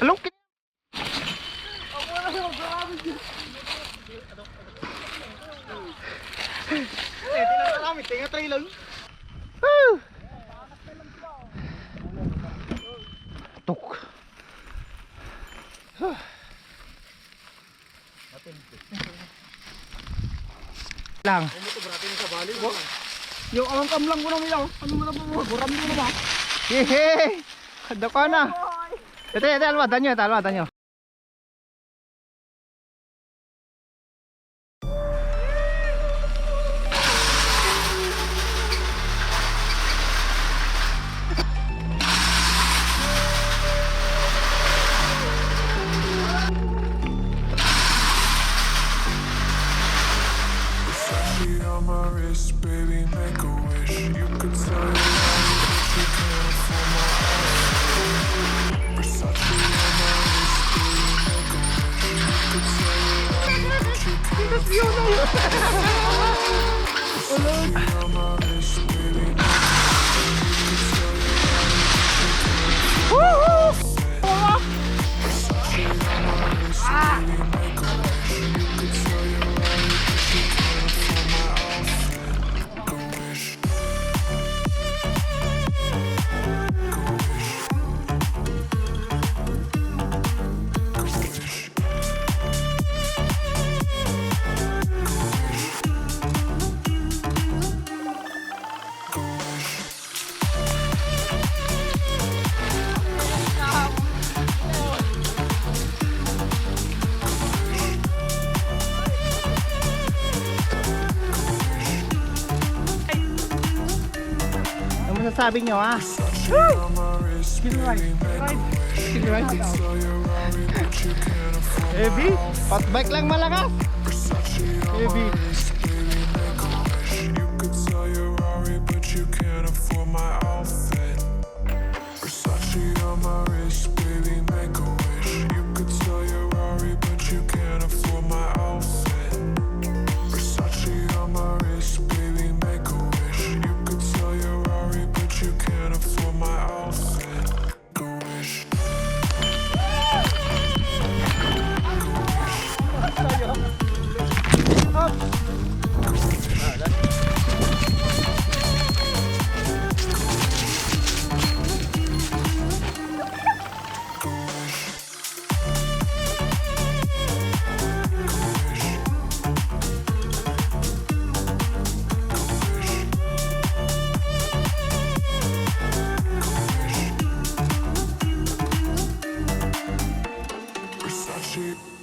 Alok. Tingnan kami, tingnan trailer. Tuk. Lang. Yung angkam lang ko namin lang. Ano mo na po? Buram mo na ba? Hehe. Ada ko na. Ito, alwadan nyo. Baby, make a wish. You could tell your life, but you can't afford my outfit. Versace on my wrist, baby, make a wish. You could tell your life, but you can't afford my outfit. Versace on my wrist, baby, make a wish. You could tell your life, but you can't afford my outfit. Versace on my wrist, baby, make a wish. You could tell your life, but you can't afford my outfit. Sabi nyo ha. Heavy. Hot bike lang malakas. Heavy. You could sell your Rari, but you can't afford my outfit. Versace on my wrist, baby, make a wish. You could sell your Rari, but you can't afford my outfit. Versace on my wrist, baby, make a wish. You could sell your Rari, but you can't afford my outfit. Go wish. Versace.